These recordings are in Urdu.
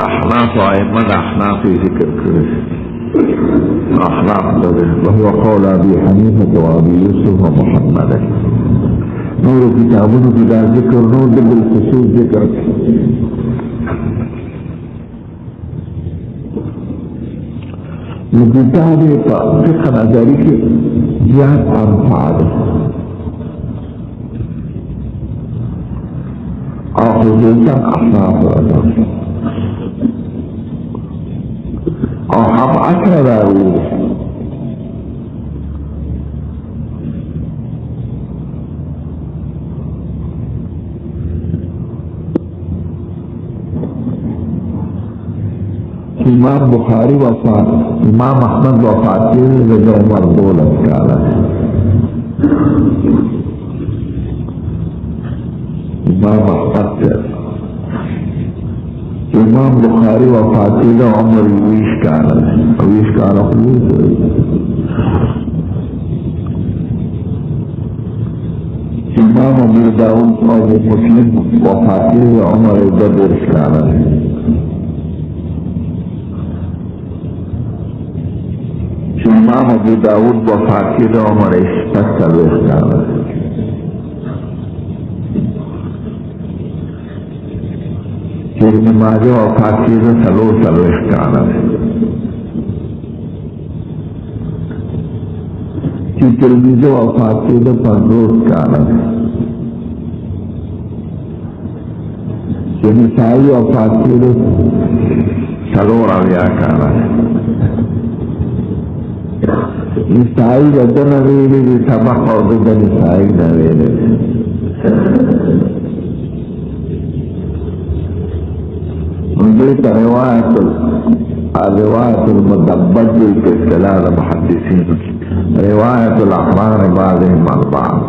احناف ائمه احناف ذکر کړی احناف ده وهو قول ابي حنيفه وابي يوسف ومحمد نور کتابونو کې دا ذکر نور د بالخصوص ذکر کتاب په فقه نظری کې زیات انفع ده او خصوصا احناف او هم عشر راوي امام بخاری وفات امام احمد وفات کی وجہ عمر 12 کالا امام احمد امام بخاری وفات کی عمر 20 کالا امام ابو داؤد اور مسلم وفات کی عمر 10 کالا امام ابو داود وفات کی دا عمر 70 کالا ابن ماجه وفات کی دا 30 کالا ترمذی وفات کی دا 50 کالا نسائی وفات کی دا 30 کالا نسائی بدن ویلی دی سبق اور بدن نسائی نویلی دیت روایت المدبت دی اصطلاح محدثین روایت الاحبار بعضهم عن بعض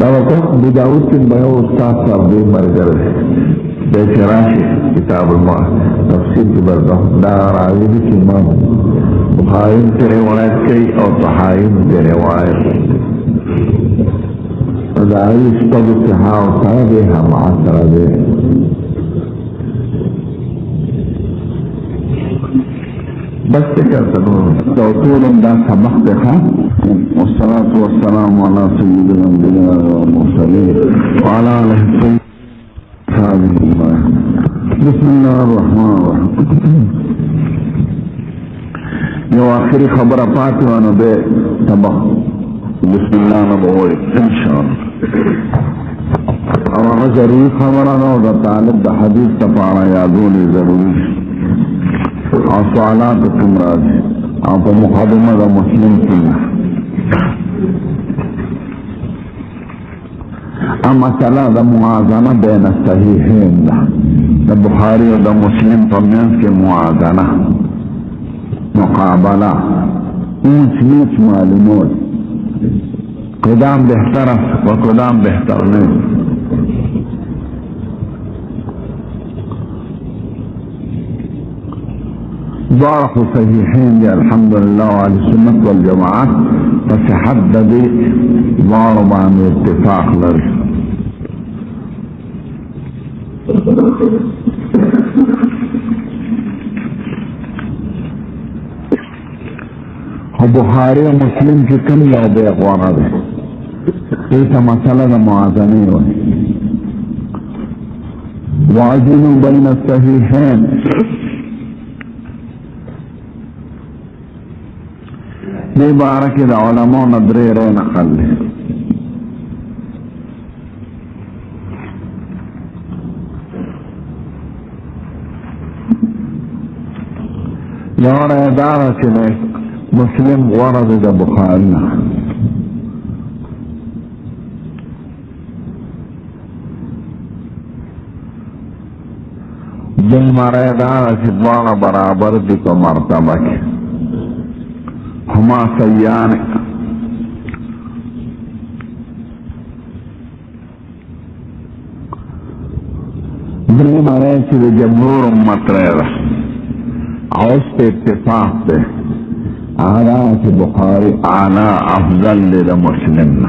دا وقت ابو داود کی بیو استاد صاحب دی مرگر ہے بیچراشی کتاب تفسیر کی برکم دا راوی کی امام بخاری سے روایت کی اور صحائم سے روایت راوی اسپد اتحا ہوتا ہے ہم آسر دے بس کرتا توطول دا سبق دکھا والصلاة والسلام على سيد الانبياء والمرسلين وعلى آله الطيبين بسم الله الرحمن الرحيم یو آخری خبر پاتی وانو بے تبا بسم الله نبوئی انشاءاللہ اور اگر ضروری خبرانو دا طالب دا حدیث تپارا یادونی ضروری اور سوالات تمراج اور پا مقدمہ دا مسلم کی مسئلہ دا موازنہ بین الصحیحین دا بخاری و دا مسلم پمینس کے موازنہ مقابلہ اونچ نیچ معلومات قدام بہتر و قدام بہتر نہیں ضعف صحیحین دی الحمدللہ وعلی سنت والجماعات فصحت دی ضاربان اتفاق لرش بخاری و مسلم کی کم یو بے اقوانا دے ایسا مسئلہ دا موازنی ہوئی واجنو بین الصحیحین دی بارکی دا علماء ندری رو نقل لے یور ادارہ چلے مسلم ورد دا بخارنا دن مرادان سدوان برابر دی کو مرتبہ کی ہما سیان دن مراد چی جمهور امت رہا اوس پہ اتفاق دے آلات بخاری آلا افضل لدى مسلمنا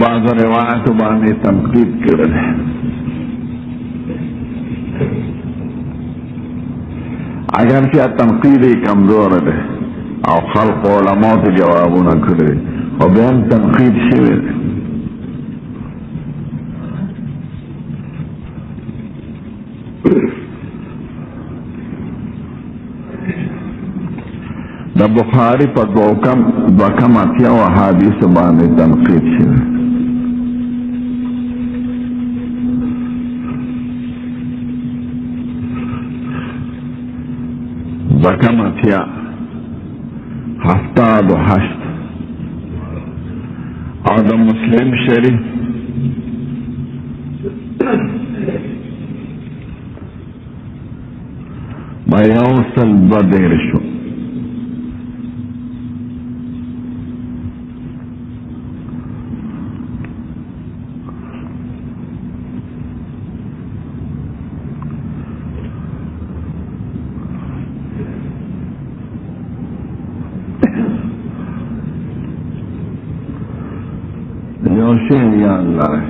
بعض روایت باندې تنقید کړل اگر چې تنقید کمزور ده او خلق علماء ته جوابونه کړی او بیا تنقید شوی د بخاری په دوکم اتیا و حدیث باندې تنقید شوی دوکم اتیا 78 او د مسلم شریف بیوصل بدر شو شيء يا الله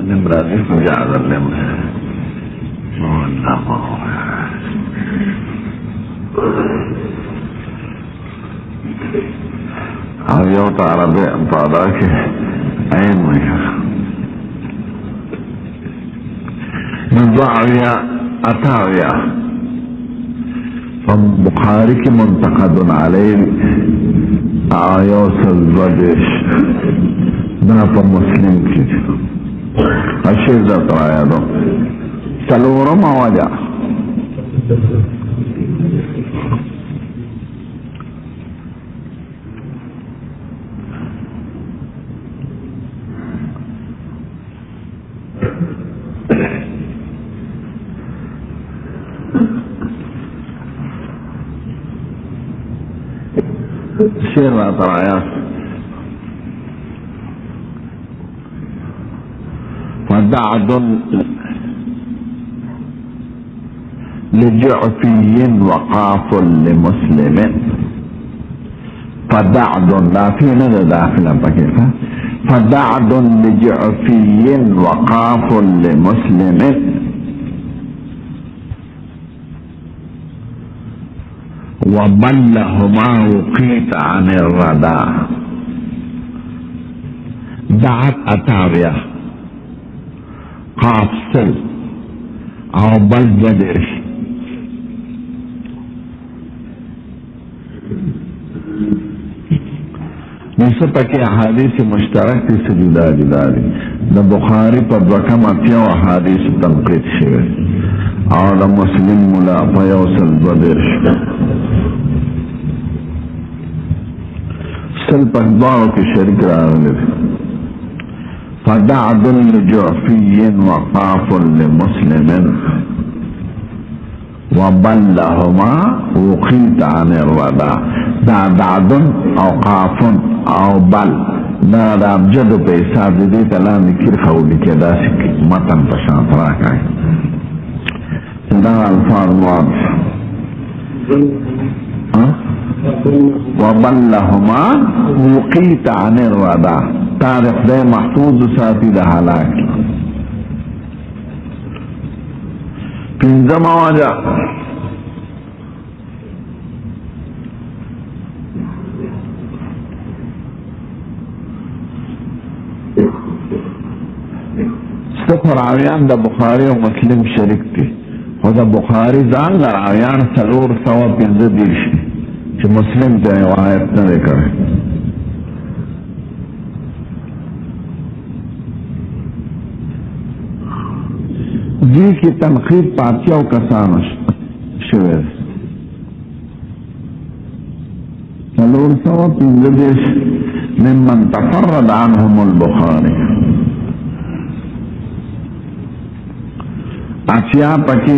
نمرة جعل النمرة یو تعربی پادا که این ویخ نضعویا اتاویا فبخاری کی منتقد علیه آیوس الزدش دا پا مسلم کی اشیر دا ترایا دو سلورم آوجا شير الآيات فدعد لجعفي وقاف لمسلم فدعد لا في ندى داخلا بكيفا فدعد لجعفي وقاف لمسلم وبلهما وقيت عن الردى دعت أتابية قاف سل أو بل بدر نسبة کی احادیث مشترک تی سے جدا جدا دی دا بخاری پر رقم اتیا و احادیث تنقید شوی اور دا مسلم ملا پیوصل بدر سل پکبارو کی شرک راغلی فدعد لجعفی وقاف لمسلم وبلهما وقيت عن الردى دا دعد او قاف او بل دا دا ابجد پیسا دی تلا نکر خولی که دا سک متن پشانت راکای دا الفاظ واضح وبلهما وقيت عن الردى تاريخ ده محفوظ ساتي ده حلاك پنځم واجه راویان د بخاری او مسلم شریک دي خو د بخاری ځان راویان 415 چې مسلم ته روایت نه کړي دي کې تنقید پاتیاو کسانو شوی 415 ممن تفرد عنهم البخاري اتیا پکی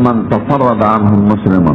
من تفرد عنهم مسلما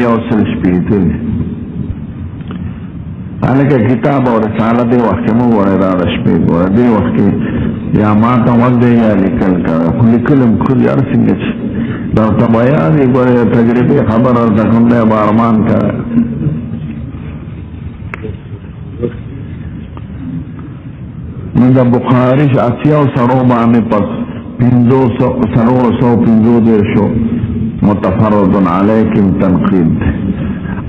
یوصل شپیتل حالکہ کتاب اور رسالہ دے وقت مو ورد شپیت ورد دے وقت یا ماتا ودے یا لکل کر لکلم کل ارسنگچ در تبایانی گوڑے تجربی خبر اور تکندے بارمان کر من دا بخاریش اسیاو سرو بانے پس سرو پنزو دیر شو متفرد علیکم تنقید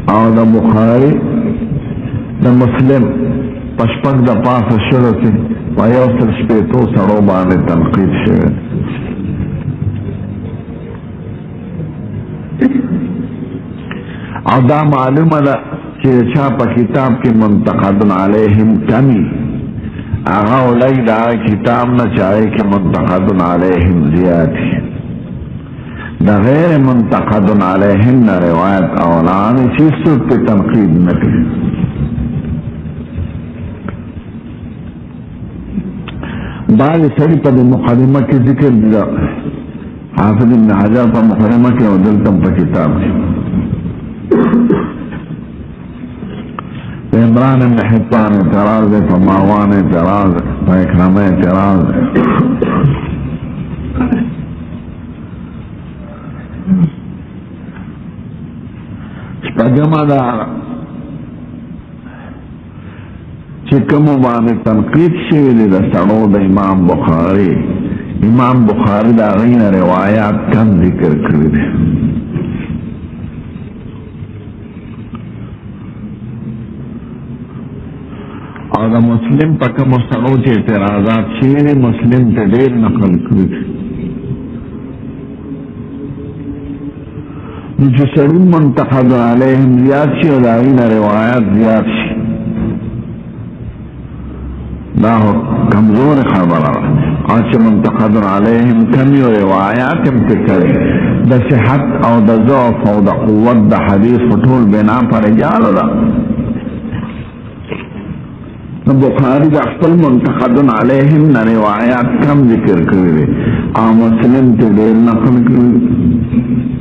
او دا بخاری دا مسلم پشپک دا پاس شرطی و یوصل شپیتو سرو بانے تنقید شوید او دا معلوم دا چی چاپا کتاب کی منتقد علیہم کمی آغا اولائی دا کتاب نہ چاہے کہ منتقد علیہم زیادی دا غیر منتقد علیہم نہ روایت اولان اسی صورت پہ تنقید نکلی بعض سری پا دی مقدمہ کی ذکر دا حافظ ابن حجر پا مقدمہ کی ودلتم پا کتاب کی عمران بن حبان اعتراض ہے فماوان اعتراض ہے فاکرم اعتراض ہے شپجمہ دارا چکمو بانے تنقید شویلی دا سڑو دا امام بخاری دا غین روایات کم ذکر کردے اور دا مسلم پکا مستقوچ اعتراضات شیر مسلم تے دیر نقل کرد جو سرون منتقد علیہم زیاد شی و داغین روایات زیاد شی دا کمزور خبر آچ منتقد علیہم کمی و روایات امتکر دا صحت او دا ضعف او دا قوت دا حدیث فطول بنا پر اجال دا بخاری دا اخفل منتقد علیہم نا روایات کم ذکر کرے مسلم تے دیر نقل کرے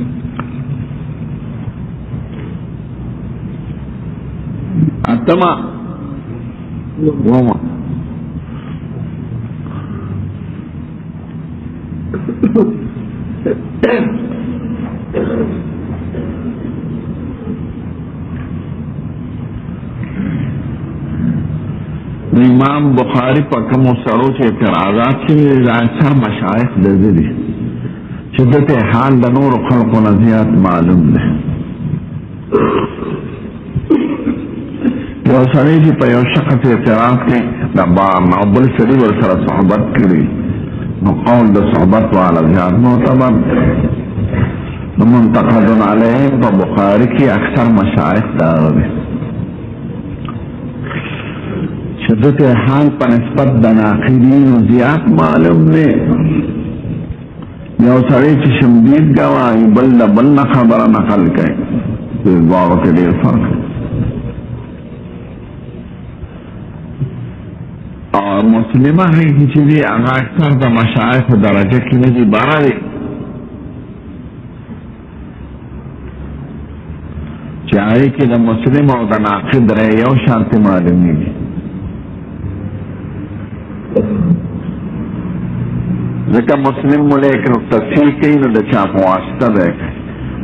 اتما وما امام بخاری پا کم سرو چه اعتراضات چه اکثر مشایخ دزدی شدت حال دا نور خلق و نزیات معلوم ده یو سری چه پا یو شخص اعتراض که دا با معبل سری ورسر صحبت کری نو قول دا صحبت والا زیاد معتبر منتقد علیہم پا بخاری کی اکثر مشایخ دارده شدت حال پر نسبت دا ناقدین و زیاد معلوم نے یو سڑی چی شمدید گواہی بل دا بل خبر نقل کئے پھر باغت دیر فرق اور مسلمہ ہے کہ چیزی اگا اکثر دا مشایخ درجہ کی نجی بارا دی چاہے کہ دا مسلم اور دا ناقد رہے یو شانتی معلومی دی ذکر مسلم ملیکن تصحیح کئی نو دا چاپ واسطہ دے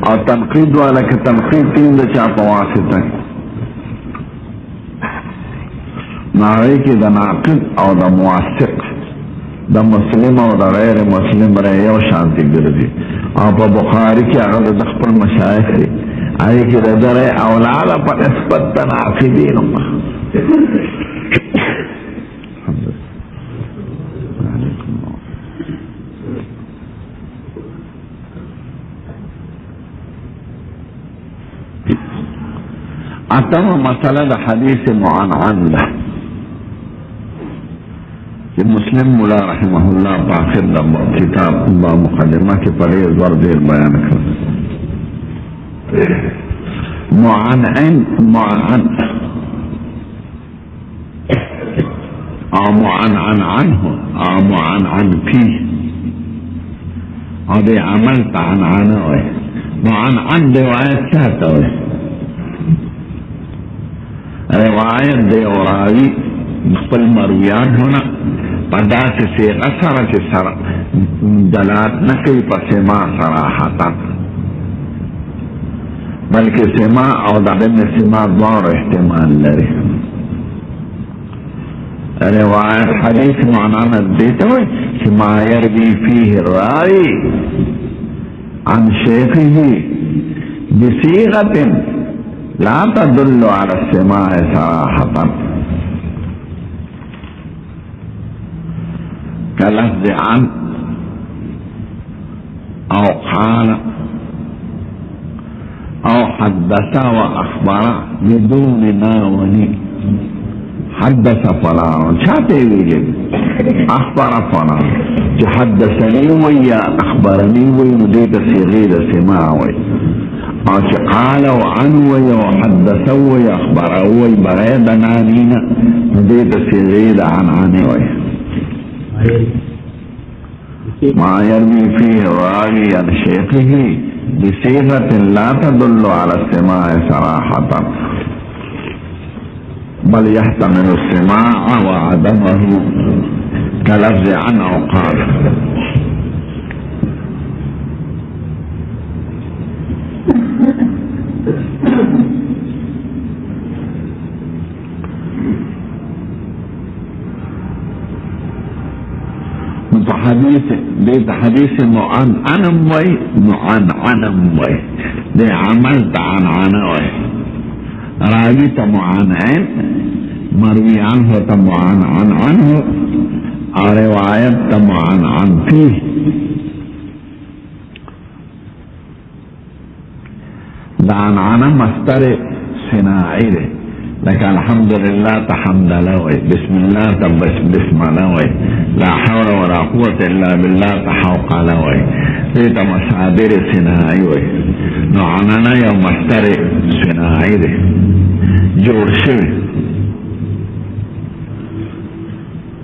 اور تنقید والا کہ تنقید تین دا چاپ واسطہ ناغی کی دا ناقد اور دا مواسق دا مسلم اور دا غیر مسلم رہے یو شانتی گردی اور پا بخاری کی اگر دا خپل مشایخ دی آئی کی دا در اولادا پا نسبت دا ناقدین اتم مسئلہ حدیث معنعن ده کہ مسلم مولا رحمہ اللہ باخر کتاب با مقدمہ کے پڑے زور دیر بیان کر معنعن او معنعن عنه او معنعن فيه او دے عمل تعنعنه ہوئے معنعن روایت چاہتا ہوئے روایت دے اوراوی مخبل مرویان ہونا پدا سے سیغہ سارا چے سارا دلات نکی پا سما صراحتا بلکہ سما او دادن سما دور احتمال لرے روایت حدیث معنانا دیتا ہوئے کہ ما یروی فیہ الراوی عن شیخه بصیغة لا تدل على السماع صراحة كلفظ عن او قال او حدث واخبر بدون ناوني حدث فلان چاہتے ہوئے اخبر فلان حدثني ويا اخبرني ويا نديت صيغه سماع ويا قال وعن ويا وحدث ويا اخبر ويا بغير نانينا نديت صيغه عن ويا ما يروي فيه الراوي عن شيخه بصيغه لا تدل على السماع صراحه بل يحتمل السماع وعدمه كلفظ عن او قال حديث معنعن وي معنعن وي دي عملت عن وي راوي تمعنعن مروي عنه تمعنعن عنه رواية تمعنعن فيه دعنعن مستر صناعي ده لك الحمد لله تحمد لوي بسم الله تبس بسم لوي لا حول ولا قوة إلا بالله تحوق لوي ليت مصادر صناعي وي نعننا يوم مستر صناعي ده جور شوي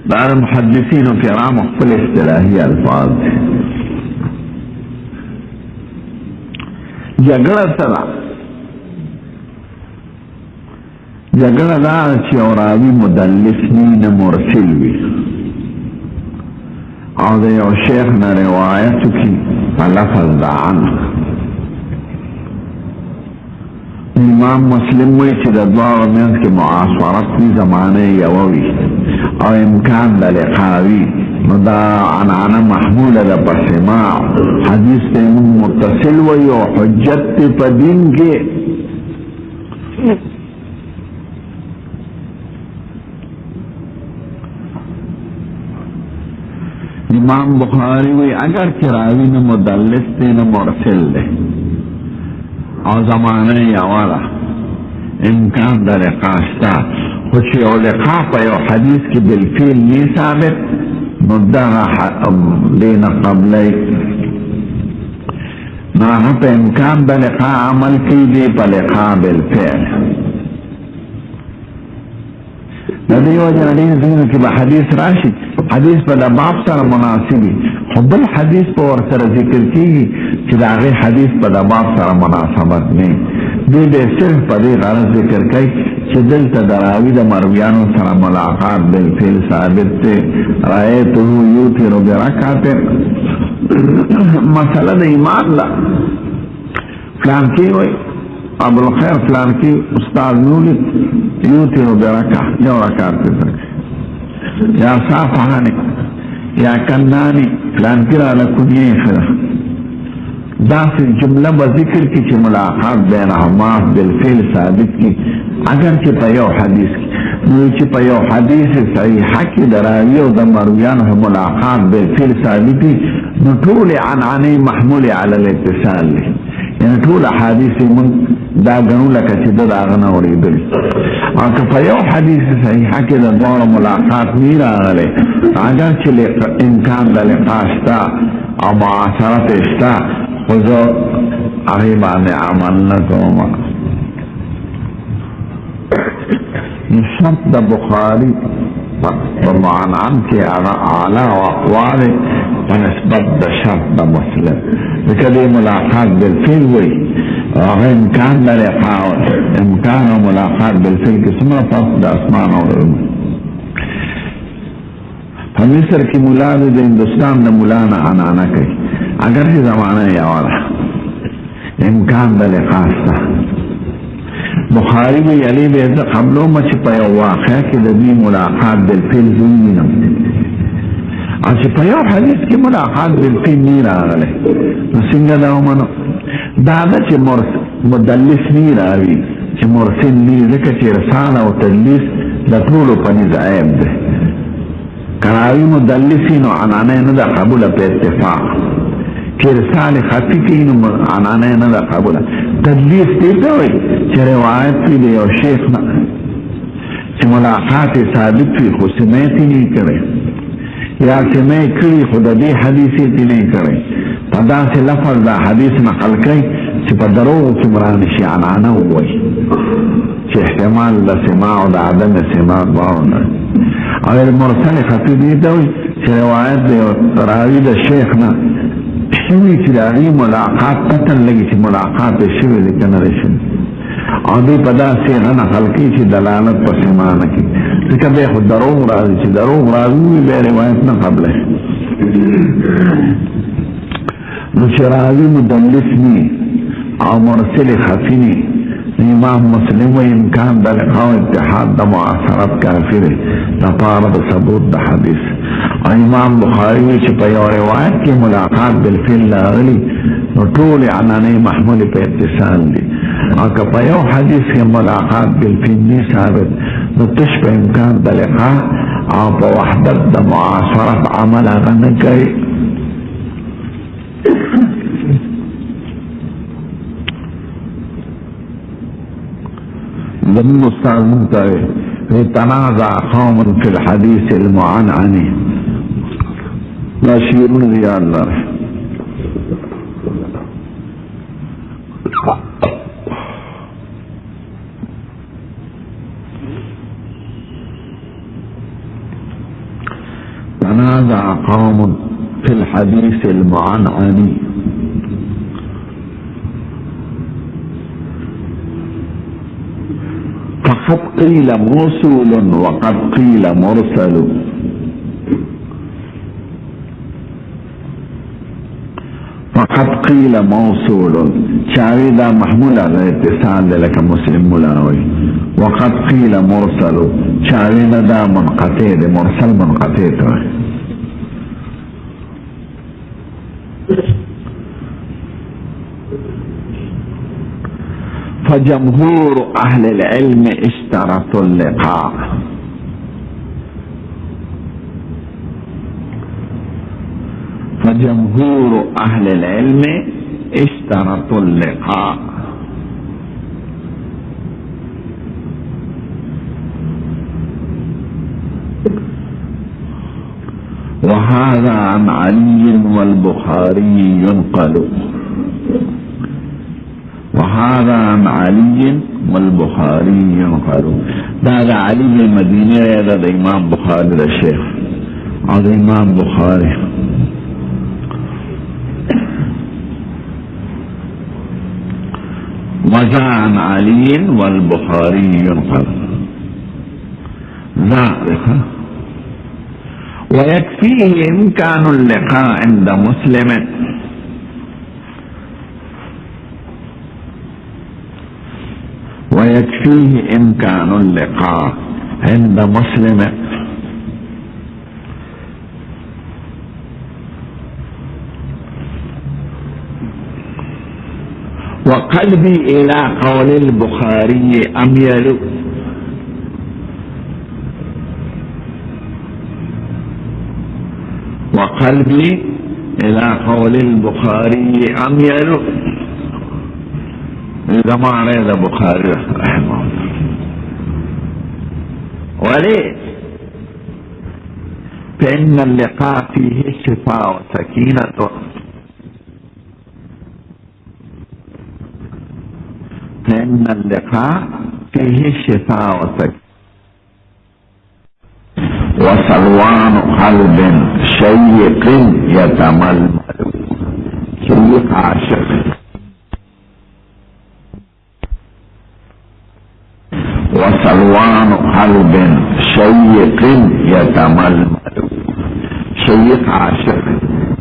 دار محدثين كرام اخفل استلاهي الفاظ جگڑا سلا جگڑا دا چی اوراوی مدلس نین مرسل وی او دا یو شیخ نا روایتو کی لفظ دا عنه امام مسلم وی چی دا دوار منز کی معاصرت وی زمانه یووی او امکان دا لقاوی نو دا عنعنه محمول دا پسماع حدیث تیمون متصل وی و حجت تی پا دین کے امام بخاری وی اگر چراوی نو مدلس تی نو مرسل دے او زمانه یوالا امکان دا لقاشتا خوشی او لقا پا یو حدیث کی بالفیل نی ثابت نو دا دین قبلی نانا پا امکان دا لقا عمل کی دی پا لقا بالفعل ندی وجه ندی زینو کی با حدیث راشی حدیث پا دا باب سر مناسبی خود الحدیث پا ورسر ذکر کی چی دا غی حدیث پا دا باب سر مناسبت نی دی بے صرف پا دی غرض ذکر کئی چی دل تا دراوی دا مرویانو سر ملاقات بالفعل ثابت تے رائیتو یوتی رو برکاتے مسئلہ دا ایمان لا فلان کی ہوئی ابو الخیر فلان کی استاد نولی یوتی رو برکا یو رکات تے سکے یا صافحانی یا کنانی فلان کی را لکنی خدا دا سے جملہ بذکر کی چی ملاقات بین حماس بالفعل ثابت کی اگر چی پا یو حدیث کی نو چی پا یو حدیث صحیحہ کی دراوی و دا مرویان ملاقات بالفعل ثابتی نو طول عنعنی محمول علی الاتصال لی یعنی ټول حدیث من دا غنو لکه چې دا غنه اوریدل او که په یو حدیث صحیح کې د دوه ملاقات نه راغله اگر چې امکان د لقاء شته او معاصرت شته خو زه هغه باندې عمل نه کوم. شرط د بخاری په معنان کې اعلی او اقوال په نسبت د شرط د مسلم ځکه د ملاقات بالفعل وي هغه امکان د لقاء امکان او ملاقات بالفعل کې څومره فرق د اسمان او په مصر کې مولا د هندوستان د مولا نه عنعنه کوي اگر چې زمانه یې امکان د لقاء شته. بخاری وی علی بیزه قبلو مچ په یو واقع کې د دې ملاقات بالفعل وینم او چې په یو حدیث کې ملاقات بالفعل نه راغله نو څنګه دا ومنو دا چې مدلس نه راوي چې مرسل نه ځکه چې رساله او تدلیس د ټولو په نظام عیب ده کراوي مدلسینو عنانه نه ده قبوله په اتفاق چې رساله خفي کې نو عنانه نه ده قبوله تدلیس دیتا ہوئی چه روایت پی دی او شیخ نا چه ملاقات ثابت پی خو سمیتی نہیں کرے یا سمی کری خود دی حدیثی تی نہیں کرے پدا سے لفظ دا حدیث نقل کئی چه پا دروغ کمرانشی عنانا ہوئی چه احتمال دا سماع دا عدم سماع باونا او مرسل خطی دیتا ہوئی چه روایت دی راوی دا شیخ نا شوی چې داغي ملاقات پتن لګي چې ملاقات شوی د کنه راشي او دې پدا سي غن خلقي چې دلالت په سمانه کې ځکه به خو دروغ راځي چې دروغ راځي به روایت نه قبله نو چې راځي مدلس ني او مرسل خفيني امام مسلم و امکان د لقاء اتحاد د معاصرت کافر لپاره د ثبوت د حدیث امام بخاری چې په یو روایت کې ملاقات بالفعل راغلی نو ټول عنانه محمول په اتصال دي او که په یو حدیث کې ملاقات بالفعل نه ثابت نو تش په امکان د لقاء او په وحدت د معاصرت عمل نه کوي. زمین استاد منتوی تنازع قوم فی الحدیث المعنعنی لا شیرون ریاض اللہ تنازع قوم فی الحدیث المعنعنی فقد قيل موصول وقد قيل مرسل فقد قيل موصول چاوی دا محمول على اتصال لك مسلم ملاوي وقد قيل مرسل چاوی دا منقطع ده مرسل منقطع ده فجمهور اهل العلم اشترطوا اللقاء فجمهور اهل العلم اشترطوا اللقاء وهذا عن علي والبخاري ينقل وهذا عن علي والبخاري ينقل دا علي بن مدينة دا امام بخاري دا شيخ او دا امام بخاري وجاء عن علي والبخاري ينقل ذلك ويكفيه إمكان اللقاء عند مسلم ويكفيه إمكان اللقاء عند مسلم وقلبي إلى قول البخاري أميل وقلبي إلى قول البخاري أميل زمانه د بخاری رحمه الله. ولی فإن اللقاء فيه شفاء وسكينة فإن اللقاء فيه شفاء وسكينة وسلوان قلب شيق يتململ. شيق عاشق وسلوان قلب شيق يتململ. شيق عاشق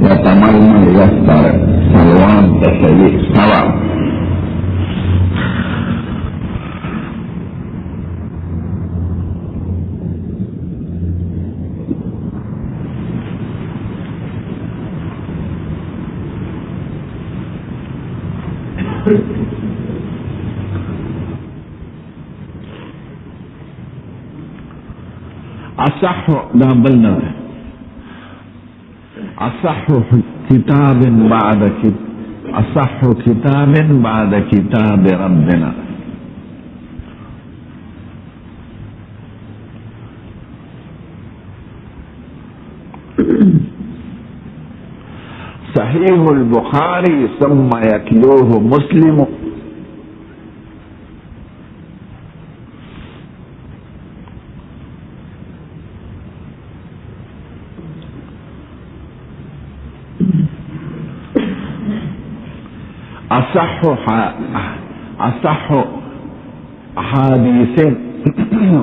يتململ يستر. سلوان تشيق سوا. أصح دابلنا أصح كتاب بعد أصح كتاب بعد كتاب ربنا. صحيح البخاري ثم يتلوه مسلم. أصح حديث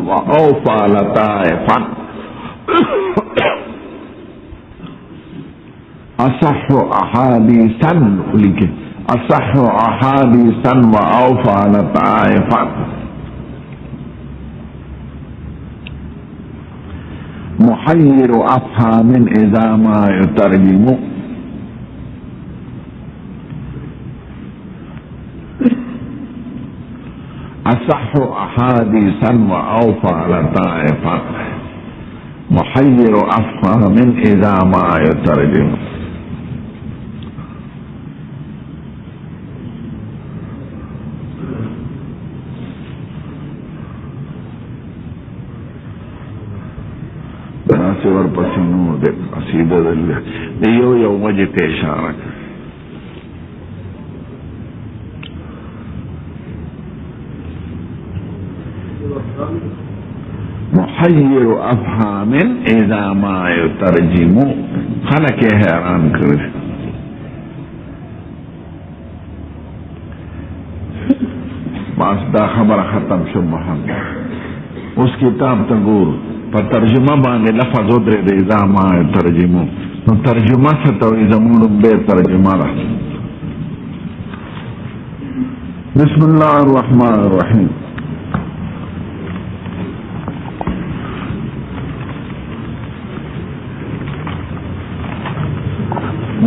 وأوفى لطائفا. أصح أحاديثا أصح أحاديثا وأوفى لطائفا. محير أفهام إذا ما يترجم. أصح أحاديثا وأوفى لطائفا. محير أفهام إذا ما يترجم. ور پسینو دے قصیدہ دیو یو وجہ تے اشارہ محیر افہام اذا ما یترجم. خلق حیران کرے. بس دا خبر ختم شو محمد. اس کتاب تگور پر ترجمه باندې لفظ ودرې د اذا ما ترجمو. نو ترجمه څه ته وایي؟ زموږ به ترجمه ده. بسم الله الرحمن الرحیم.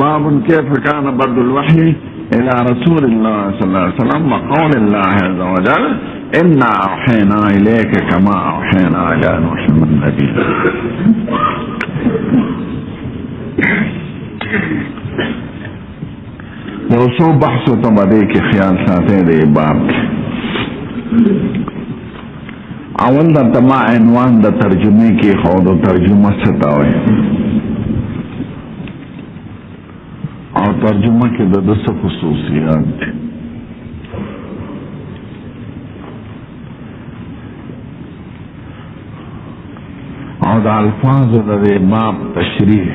باب كيف كان بدء الوحي الى رسول الله صلى الله عليه وسلم وقول الله عز وجل إنا أوحينا إليك كما أوحينا إلى نوح النبي. وصو بحث تبدي کی خیال ساتے دے باب اول دا تما عنوان دا ترجمه کی خود ترجمه ستاوي او ترجمه کی دا دس خصوصیات دے. او دا الفاظ دا دے باب تشریح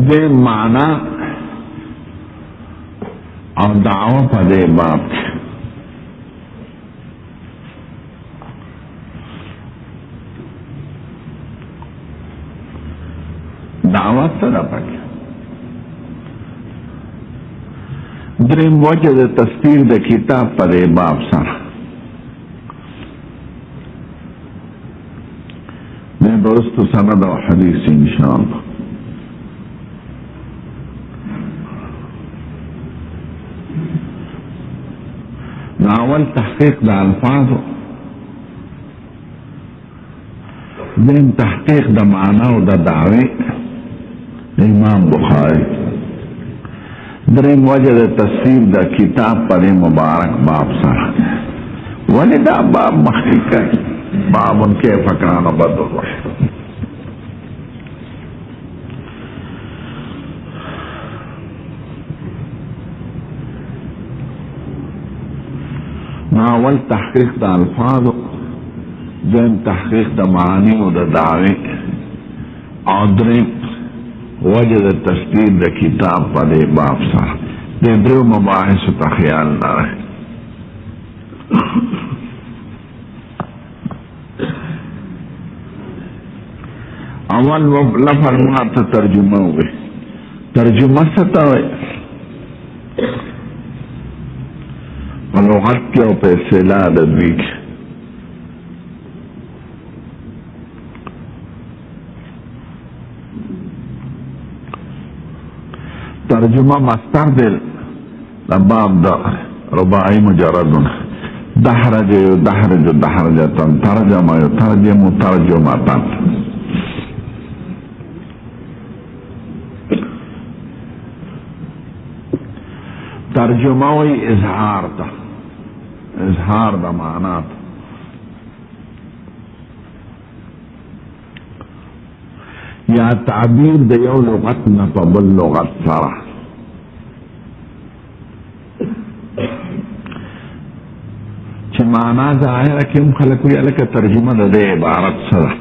دے معنی او دعوه پا دے باب دعوت تدا پاک درم وجه د تفسیر د کتاب پا دے باب سر میں درست سند و حدیث انشاءاللہ. اول تحقیق د الفاظ دین تحقیق د معنا او د دعوی امام بخاری. دریم وجه د تفسیر د کتاب پر مبارک باب سره ولی دا باب مخکې کوي باب کیف کان بدء الوحی. اول تحقیق د الفاظ، دویم تحقیق د معانی او د دعوی، او دریم وجه د تفسیر د کتاب په دې باب سره. د درو مباحثو ته خیال نه رہے. اول لفظ ما ته ترجمه وي. ترجمه څه ته وایي؟ په لغت کې او په اصطلاح د دوی کې ترجمه مصدر دی د باب د رباعي مجردونه. دحرج يدحرج دحرجة، ترجم يترجم ترجمة. ترجمه وی اظهار تا، اظهار دا معنات. یا تعبیر د یو لغت نه په بل لغت سره. چې معنا ظاهره کې هم خلک وایي لکه ترجمه د دې عبارت سره،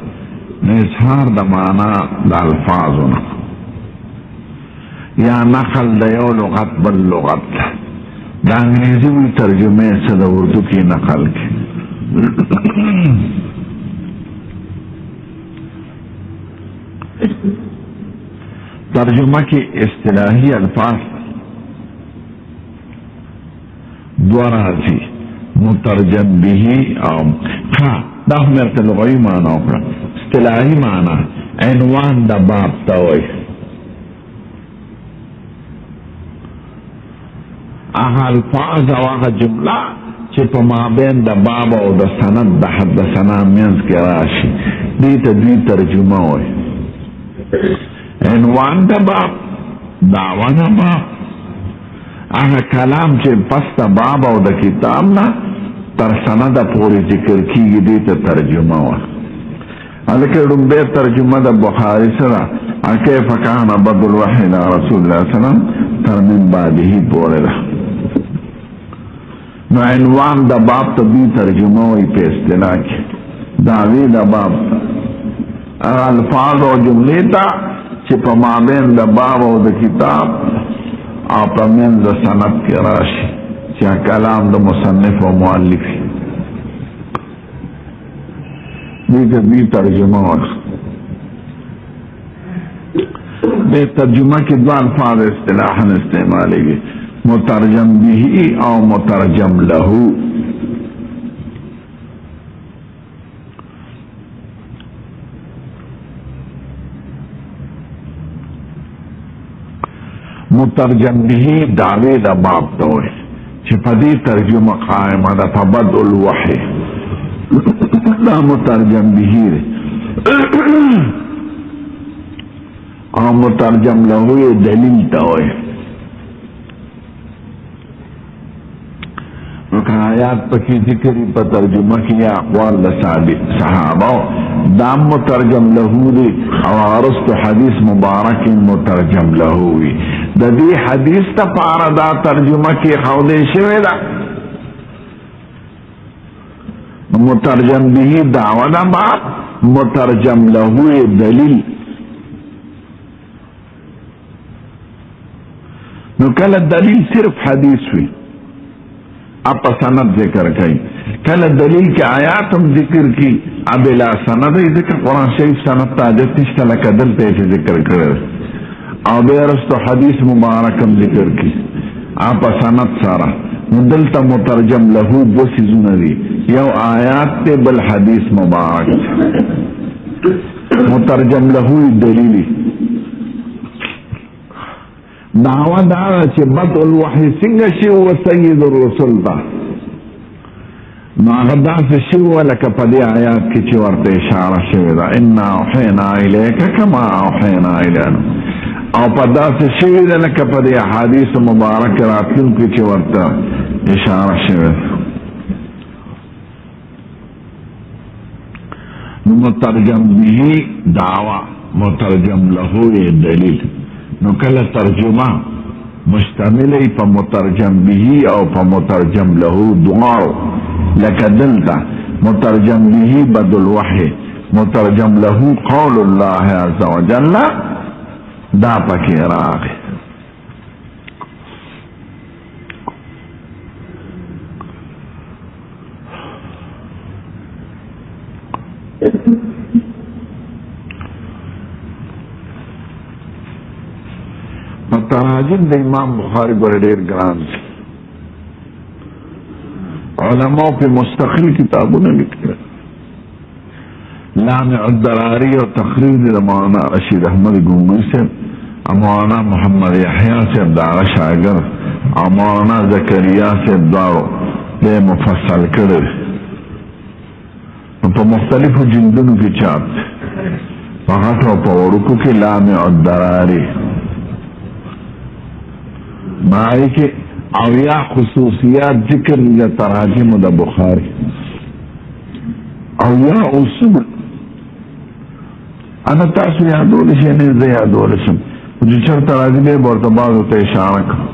نه اظهار د معنا د الفاظو نه، یا نقل د یو لغت بل لغت. د انګریزي وی ترجمه څه د اردو کې نقل کې. ترجمه کې اصطلاحي الفاظ دو راځي، مترجم به او دا هم ورته لغوي معنا وکړه. اصطلاحي معنا عنوان د باب ته وایي. هغه الفاظ او هغه جمله چې په مابین د باب او د سند د حدثنا منځ کې راشي دې ته دوی ترجمه وایي. عنوان د باب، دعوه د باب، هغه کلام چې پس د باب او د کتاب نه تر سند پورې ذکر کیږي دې ته ترجمه وایي. هلکه لومبۍ ترجمه د بخاري سره کیف کان بدء الوحی الی رسول الله صلی الله علیه وسلم تر من بعده پورې ده. نو عنوان د باب ته دوی ترجمه وایي په اصطلاح کې. دعوی د باب الفاظ او جملې ته چې په مابین د باب او د کتاب او په منځ د سند کې راشي چې کلام د مصنف او مؤلف دې ته دوی ترجمه وایي. د ترجمه کې دوه الفاظ اصطلاحاً استعمالیږي، مترجم به او مترجم له. مترجم به دعوی د باب ته وایي چې په دې ترجمه قائمه ده په بدء الوحی. دا مترجم به او مترجم له دلیل ته وایي. نو که آیات پکې ذکر په ترجمه کې یا اقوال د صحابه دا مترجم له دی او ارسطو حدیث مبارک مترجم له وي. د دې حدیث ته پاره دا ترجمه کې خوندې شوې ده. مترجم به دعوه ده باب، مترجم له دلیل. نو کله دلیل صرف حدیث وي اپا سند ذکر کئی، کله دلیل کی آیات هم ذکر کی ابلا سند ذکر. قرآن شریف سند تاجت نشتا لکه دلته چې ذکر کرد او بیرستو حدیث مبارک هم ذکر کی اپا سند سارا. نو دلتا مترجم له دو سیزونه دي، یو آیات ته بل حدیث مبارک. مترجم له دلیلی دعوه دا چې بدء الوحی څنګه شي او سید الرسل دا ناغدا سے شو لکا پدی آیات کی چی ورطا اشارہ شوی دا انا اوحینا الیکا کما اوحینا الینا او پدا سے شوی دا لکا پدی حدیث مبارک راتن کی چی ورطا اشارہ شوی دا مترجم بھی دعوی مترجم لہو یہ دلیل نو کل ترجمہ مشتملی پا مترجم بھی او پا مترجم لہو دعاو لکه دلتا مترجم به بدل وحی مترجم له قول الله عز وجل دا پکی راغی متراجم د امام بخاری ګور ډیر ګران دی علماء پہ مستقل کتابوں لکھے لامع الدراری اور تقریر مولانا رشید احمد گنگوی سے مولانا محمد یحییٰ سے دارا شاگر اور مولانا زکریا سے دارو دے مفصل کرے تو مختلف جلدوں کی چاپ فقط و پورکو کی لامع الدراری مائی کے او یا خصوصیات ذکر یا تراجم دا بخاری او یا اصول انا تاسو یادول شي نه زه یادول شم چې چرته راځي به ورته بعضو ته اشاره کوم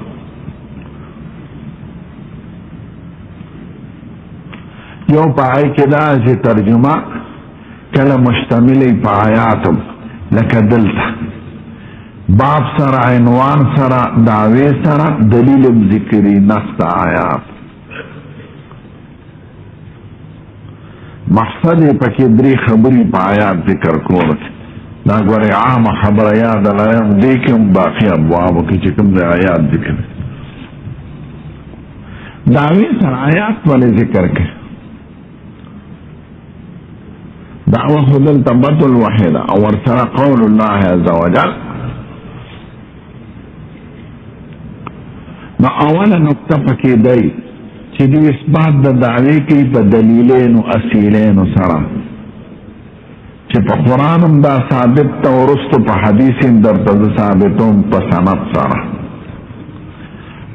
یو پای کې دا چې ترجمه کله مشتمل په آیاتم لکه دلته باب سره عنوان سره دعوی سره دلیل ذکری نص آیات مقصد پکې درې خبرې په آیات ذکر کول دا غوړې عام خبره یاد لرم دې کوم باقي ابواب کې چې کوم آیات ذکر دعوی سره آیات ولې ذکر کړي دعوه خدل تبتل وحیده او ورسره قول الله عز وجل نو اوله نقطه پکې دی چې د اثبات د دعوی کې په دلیلینو اصیلینو سره چې په قرآن هم دا ثابت ته ورستو په حدیث هم درته ثابتوم په سند سره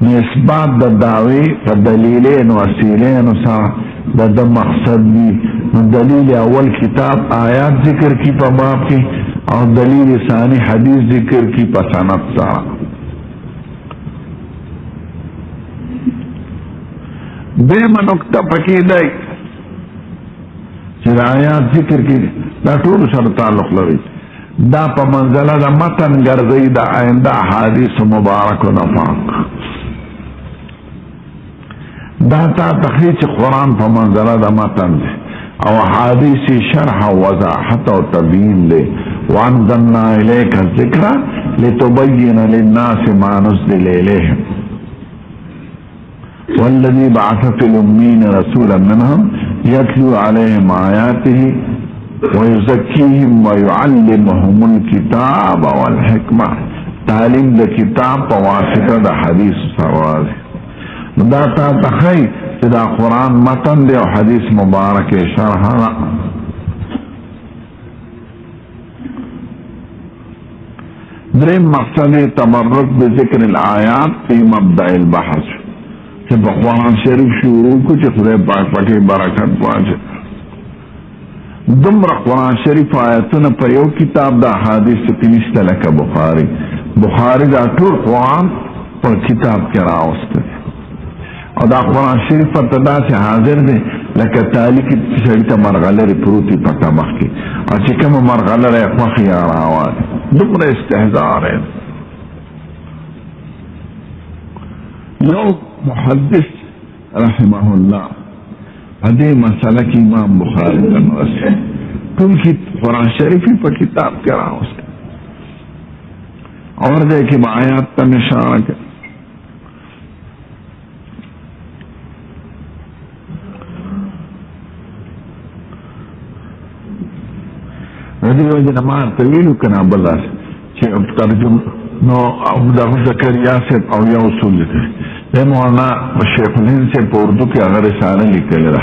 نو اثبات د دعوی په دلیلینو اصیلینو سره د مقصد دی نو دلیل اول کتاب آیات ذکر کی په باب کې او دلیل ثانی حدیث ذکر کی په سند سره دیمه نقطه پکې دی چې آیات ذکر کې دا ټول سره تعلق لري دا په منزله د متن ګرځي د آینده حدیث مبارک او نفاق دا تا تخریج قرآن په منزله د متن دی او حدیث شرح و وضاحت او تبیین دی وانزلنا الیک الذکر لتبین للناس ما نزل الیهم والذي بعث في الأمين رسولا منهم يتلو عليهم آياته ويزكيهم ويعلمهم الكتاب والحكمة تعليم دا كتاب بواسطة دا حديث سرازي دا تا تخي دا قرآن متن دي وحديث مبارك شرحنا درين مقصد تبرك بذكر الآيات في مبدأ البحث چې په قرآن شریف شروع کو چې خدای پاک پکې برکت واچي دومره قرآن شریف آیتونه په یو کتاب د احادیث کې نشته لکه بخاری دا ټول قرآن په کتاب کې راوسته او دا قرآن شریف ته داسې حاضر دی لکه تالی کې سړي ته مرغلرې پروتې پکه مخکې او چې کومه مرغلره یې خوښ یا راوالي دومره استهزار یو محدث رحمه الله هذه مسئلہ کی امام بخاری کا نوس ہے ټول کی قرآن شریفی په کتاب کې راوسته اور دیکھیں آیات کا نشان ہے رضی وجه ما طویل کنا بلاس چې ترجم نو ابو زکریا سے او یا اصول ده مولانا شیخ الهند سے په اردو کې هغه رساله لیکل ده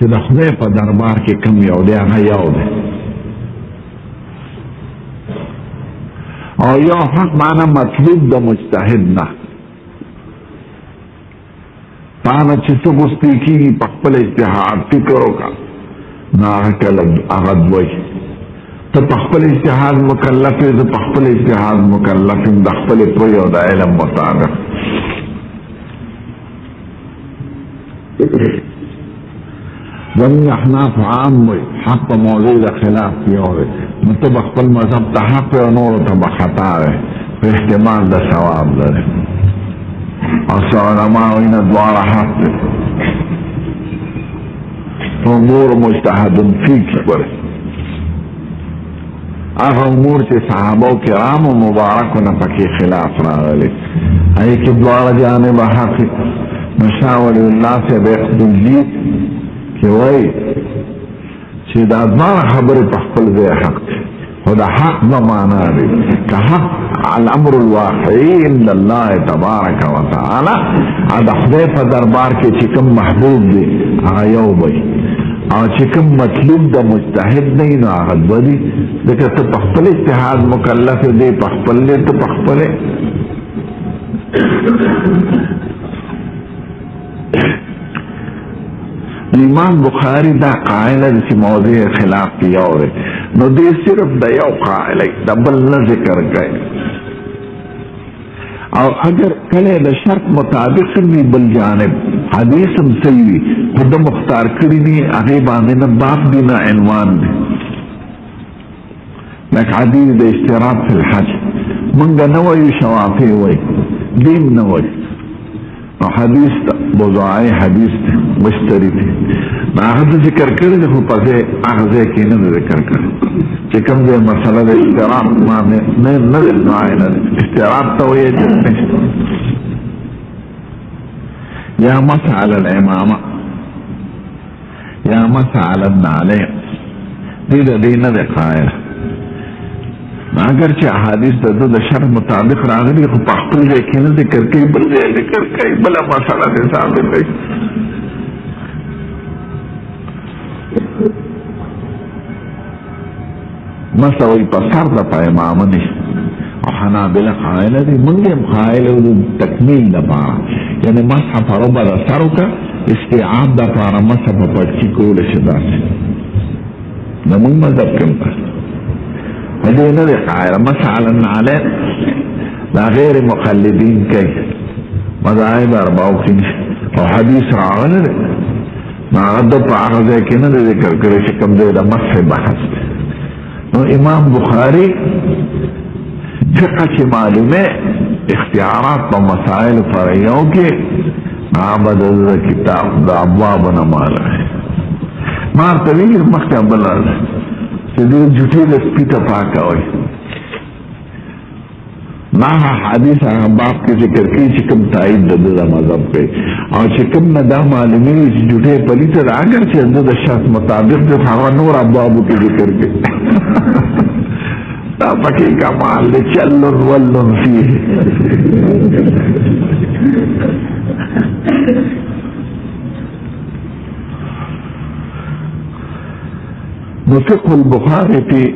چې د خدای په دربار کې کم یو دی هغه یو دی او یو حق معنا مطلوب د مجتهد نه پانه چې څه غوښتي کېږي په خپل اجتهاد فکر وکړه نو هغه کله هغه دوی ته په خپل اجتهاد مکلف یې زه په خپل اجتهاد مکلف یم د خپلې پوهې او د علم مطابق زمین احناف عام وی حق پا موضوع خلاف کیا ہوئے مطلب اقبل مذہب تا حق و نور تا خطا ہے احتمال دا ثواب دارے اور سو علماء وین دوارا حق دے امور مجتہد فی کی پر آخا امور چے صحابہ کرام و مبارک و نفکی خلاف را گلے ای کی دوارا جانب حق مشاور اللہ سے بیقد الجید کہ وہی چې دا ځوان خبرې په خپل ځای حق دی خو د حق به معنا دی که حق الامر الواقعي عند الله تبارک وتعالی د خدای په دربار کې چې کوم محبوب دی هغه یو وي او چې کوم مطلوب د مجتهد نه نو هغه دوه دي ځکه ته په خپل اجتهاد مکلف دی په خپل ته په خپل امام بخاری دا قائل چې موضوع خلاف کی یو دی نو دې صرف د یو قائل د بل نه ذکر کوي او اگر کله د شرط مطابق وي بل جانب حدیث هم صحیح وي خود مختار کړی دي هغه باندې نه باب دی نه عنوان دی لکه حدیث د اشتراط فی الحج مونږ نه وایو شوافی وایي دین نه وایي او حدیث بوضاعی حدیث مشتری دی هغه ذکر کړی دی خو پسې هغه کې نه ذکر کړی چې کوم ځای مسله د اشتراط باندې نه نه اشتراط ته وایي یا مسعل الامامه یا مسعل النعلین دې نه دی قائل اگر چې احادیث د شرع مطابق راغلي خو په خپل ځای کې نه ذکر کوي بل ځای ذکر کوي بله مسله دې ثابت کوي مسوي په سر د امامه نشته او حنابله قائله دي موږ هم قائله د تکمیل لپاره یعنی مسح په ربع د سر وکړه استیعاب دپاره مسح په پټکي کولی شي داسې د موږ مذهب کې هذه نبي قائل مسعى النعلين لا غير مقلدين كي مذاهب 54 او حديث راغله ما غضب عرضه كنا ذكر كريش كم ده مسح بحث نو امام بخاري فقه معلومه اختيارات و مسائل فرعيو کے عبد الكتاب دا ابواب نماله مارتوی مختب الله دې جوټې د سپیته پاکه وي ما حدیث هغه باب کې ذکر کوي چې کوم تایید د مذهب کوي او چې کوم نه دا معلومي چې جوټې پلیته ده اگر چې د شرط مطابق د هغه نور ابوابو کې ذکر کوي دا پکې کمال دی چلن ولن فيه فقه البخاري في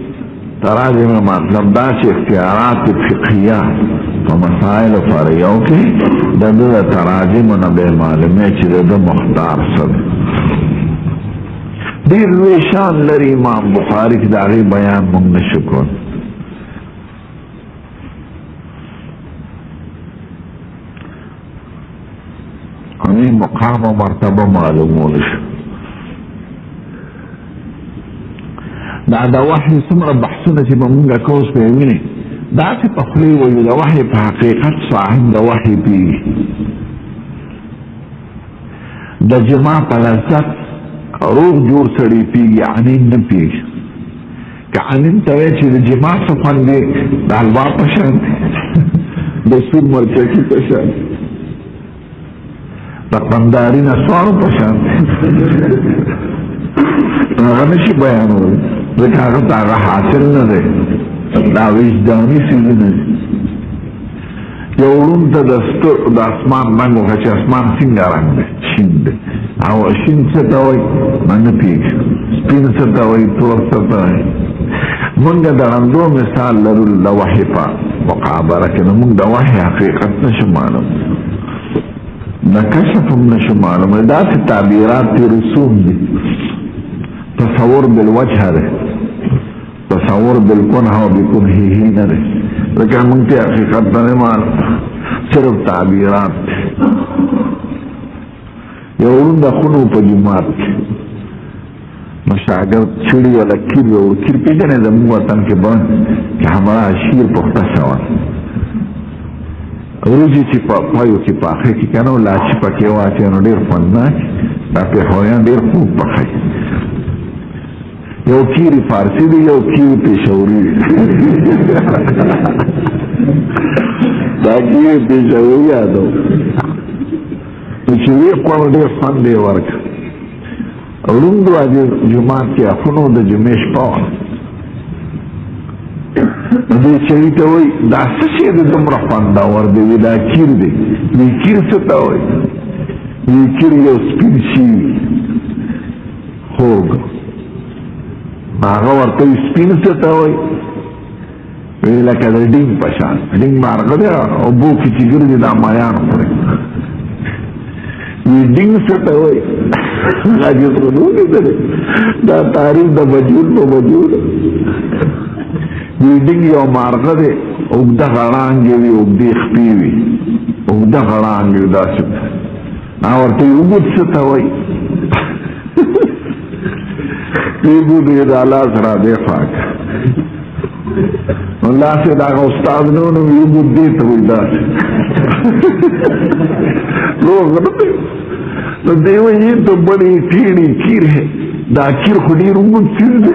تراجم مطلب دا چې اختیارات فقهیه په مسائل فرعیو کې د تراجم نه به معلومه چې د مختار سره ډېر لوی شان لري امام بخاري چې د هغې بیان موږ نشو کولی همې مقام او مرتبه معلومولی شو دا د وحي څومره بحثونه چې به مونږ کوس په ویني داسې په خولې وایو د وحي په حقیقت صاحب د وحي پیږي د جما په لذت روغ جوړ سړی پیږي عنین نه پیږي که عنین ته وایي چې د جما څه خوند دی د حلوا په شان د سور مرچکي په شان د قنداري نسوارو په شان هغه نشي بیانولی ځکه هغه ته هغه حاصل نه دی دا وجداني څیزونه دي یو ړوند ته د اسمان رنګ وښه چې اسمان څنګه رنګ دی شین دی او شین څه ته وایي ما نه پوهېږي سپین څه ته وایي تور څه ته وایي مونږ د ړندو مثال لرو د وحي په مقابله کې نو مونږ د وحي حقیقت نشو معلوم د کشف هم نشو معلوم داسې تعبیرات دي رسوم دي تصور بالوجه ده تصور بالکنه و بکنهه نه ده ځکه موږ ته حقیقت نه معلوم صرف تعبیرات یو ړوند خونو په جومات کې نو شاګرد چړي ولا کیر او کیر پیژنې زموږ وطن کې به چې همراه شیر پخته شوه روزي چې په پایو کې پاخه کې کنه لا چې پکې واچي نو ډېر خوندناک دا پېښویان ډېر خوب پخوي یو کیری فارسی دی یو کیری پیشوری دی دا کیری پیشوری آدو چې وی خوانو ډېر خوند یې ورکړ روند واجه جماعت کې اخونو د جمعې شپه دې چوي ته وایي دا څه شی دی دومره خوندور دی وي دا کیر دی وي کیر څه ته وایي وي کیر یو سپین شي خوږ هغه ورته سپین څه ته وایي وی لکه د ډینګ په شان ډینګ مارغه دی اوبو کې چې ګرځي دا مایان خوري وی ډینګ څه ته وایي هغه جوړونه دی دا تاریخ د وجود په وجود ویډینګ یو مارغه دی اوږده غړانګې وي اوږدې خپې وي اوږده غړانګې وي داسې ورته یې اوږد څه ته وایي اوږد یې د الله سره دی خوا کړه نو داسې د هغه استاد نه نو اوږد دې ته وایي داسې روغ نه دی نو دی وایي تو بڑی ټیړې کیر ہے دا کیر خو ډېر اوږد سیز دی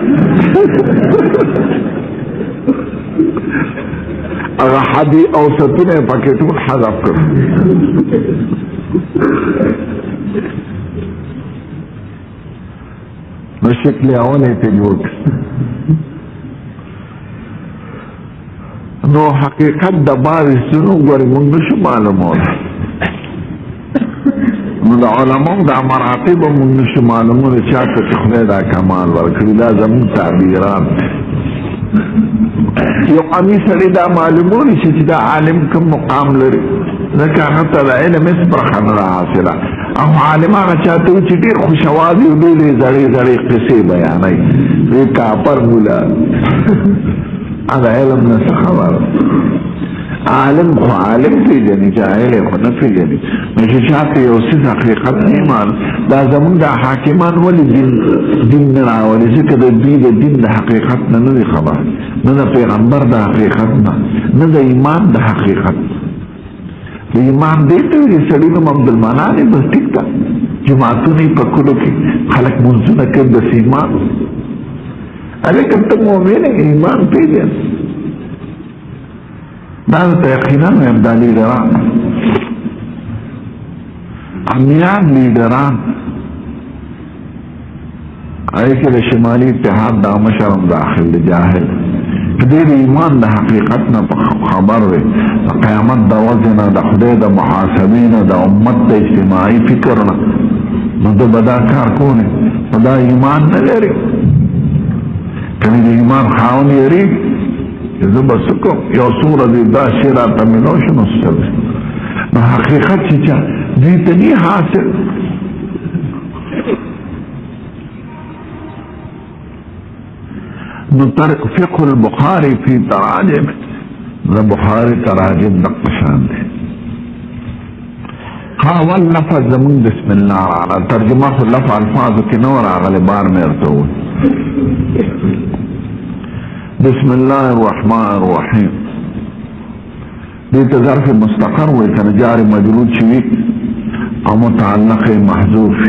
اغا حدی اوسطونه پاکې ټول حذف کړ نو شکل اولې ته جوړ نو حقیقت د بارې سنو ګورې مونږ نشو معلومولی نو د علماو دا مراتب مونږ نشو معلومولی چاته چې خدای دا کمال ورکړي دا زموږ تعبیرات یو امی سړی دا معلومولی چې دا عالم کوم مقام لري ځکه هغه ته د علم هېڅ برخه نه ده حاصله او عالم هغه چاته وي چې ډېر خوشوازي او ډېرې زړې زړې قصې بیانوي وی کاپر مولا هغه علم نه څه خبره عالم خو عالم پیژني جاهل خو نه پیژني نو چې چاته یو څیز حقیقت نه معلوم دا زموږ دا حاکمان ولې دین نه راولي ځکه د دوی د دین د حقیقت نه نه دي خبر نه د پیغمبر د حقیقت نه د ایمان د حقیقت د ایمان دې ته وایي سړي نوم عبدالمنان دی بس ټیک ده جماعتونه یې په کلو کې خلک مونځونه کوي بس ایمان هلکه ته مؤمن یې ایمان پېژنې دا ته یقینا وایم دا لیډران امیان لیډران هغې کې د شمالي اتحاد دا مشر هم داخل دی جاهل دې د ایمان د حقیقت نه خبر وي د قیامت د ورځې نه د خدای د محاسبې نه د امت د اجتماعي فکر نه نو ده به دا کار کولی نو دا ایمان نه لري که د ایمان خاوند یېرېږي زه به څه کوم یو څو ورځې دا شی راته مېلاو شو نو څه نو حقیقت چې چا دوی ته نه حاصل نو فقه البخاري في تراجم د بخاري تراجم دقه شان دی اول لفظ زمون بسم الله راغله ترجمه خو لفظ الفاظو کې نو راغلی بار مې ورته وویل بسم الله الرحمن الرحیم دې ته ظرف مستقر وایي که نه جار مجرور چې وي او متعلق محذوف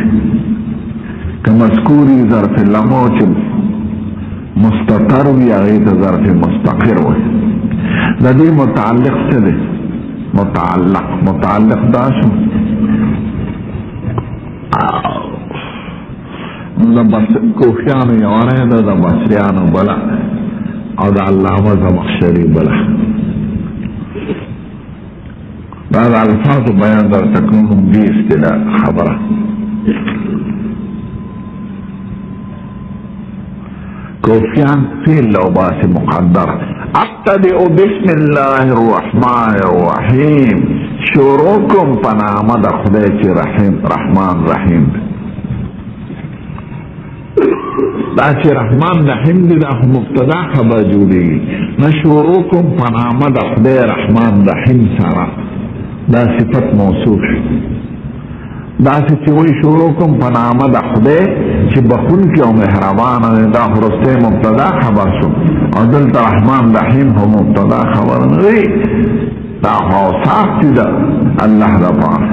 که مذکوري ظرف لمو چې مستتر وي هغې ته ظرف مستقر وایي د دې متعلق څه دی متعلق دا شو د کوفیانو یو رای ده د بصریانو بله او د علامه زمخشري بله دا د الفاظو بیان درته کوم دې اصطلاح خبره کوفیان فعل لو باسي مقدر ابتدئ بسم الله الرحمن الرحیم شروع کوم په نامه د خدای چې رحمان رحیم دا چې رحمان رحیم دی دا مبتدا خبر جوړېږي نه شروع کوم په نامه د خدای رحمان رحیم سره دا صفت موصوف دا چې وایي شروع کوم په نامه د خدای چې بخونکي او مهربانه دی دا خو وروستی مبتدا خبر شو او دلته رحمان رحیم خو مبتدا خبر نه دی دا خو اوصاف دي د الله دپاره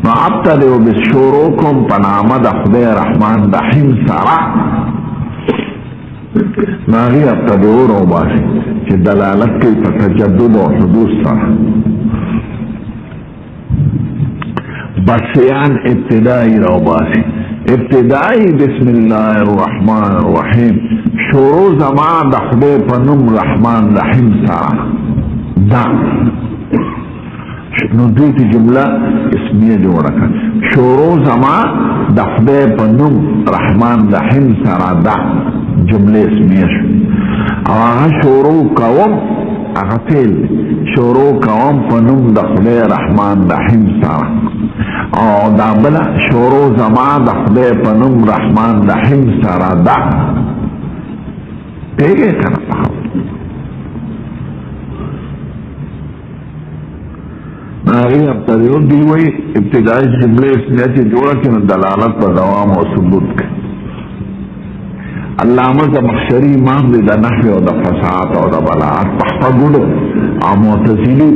نو ابتدئ بشروع کوم په نامه د خدای رحمان رحیم سره نو هغې ابتدئ راوباسي چې دلالت کوي په تجدد او حدوث سره بسیان ابتدائی راوباسي ابتدائی بسم الله الرحمن الرحیم شروع زما د خدای په نوم رحمان رحیم سره دا نو دوی جمله اسمیه جوړه کړه شروع زما د خدای په نوم رحمان رحیم سره دا جمله اسمیه شو او هغه شروع کوم هغه فعل شروع کوم په نوم د خدای رحمان رحیم سره او دا بل شروع زما د خدای په نوم رحمان رحیم سره دا پیګه کنه ناغی ابتدیون دیوئی ابتدائی جملے اسمیہ چی جوڑا کی دلالت پر دوام و ثبوت کے علامہ زمخشری امام دی دا نحوی و دا فساعت و دا بلاعت پخپا گلو او معتزلی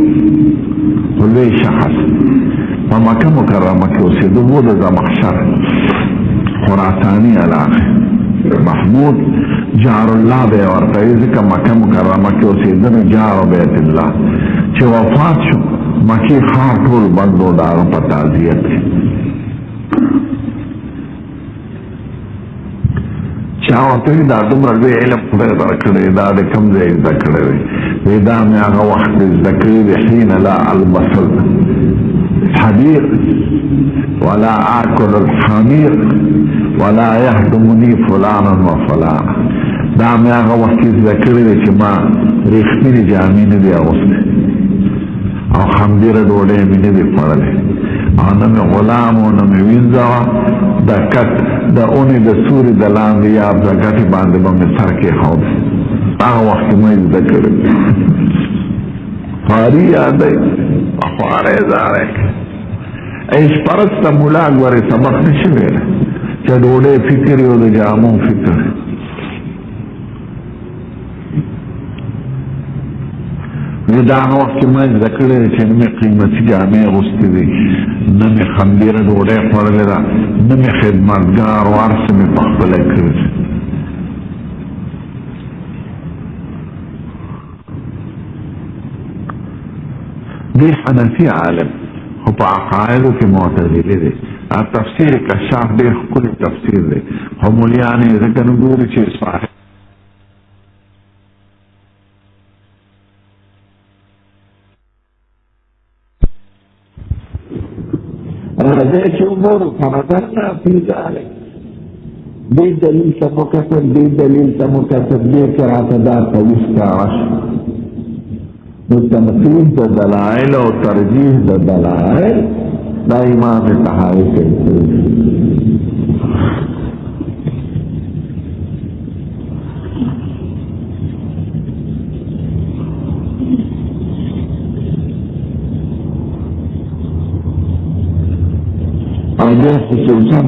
حلوی شخص و مکہ مکرمہ کی اسی دو دا زمخشر خراسانی علاقه محمود جار اللہ بے ورطائی ذکر مکہ مکرمہ کی اسی دن جار بیت اللہ چی وفات شو مکی خار ټول بندو داغه په تعزیت کې چا ورته دا دومره لوی علم خدای درکړی دا د کوم ځای زده کړی وی دا مې هغه وخت زده کړی دی حين لا البصل حبير ولا آكل الحمير ولا يهدمني فلانا وفلانا دا مې هغه وخت زده کړی دی چې ما ریښتینې جامې نه دي اغوستې او خمدیره ډوډۍ مې نه دي خوړلې او نه مې غلام او نه مې وینځه د کټ د اونې د سوري د لاندې یا د ګټې باندې به مې سر کېښود هغه وخت مې زده کړی خواري یادی خواری زاری عیشپرسته ملا ګورې سبق نشي ویلی چې ډوډۍ فکر او د جامو فکر دا هغه وخت کې ما زده کړی دی چې نه مې قیمتي جامې اغوستې دي نه مې خمدیره ډوډۍ خوړلې ده نه مې خدمتګار و هر څه مې پخپله کړي دی حنفي عالم خو په عقایدو کې معتزلي دی تفسیر کشاف ډېر ښکلی تفسیر دی خو مولیان یې ځکه نه ګوري چې صاحب رجعت امور فنظرنا في ذلك دي دليل مكسر دي دليل مكسر دي كرات دار تويس كارش متمثيل دلائل او ترجيح دلائل دا امام تحاوي کوي او ده خصوصا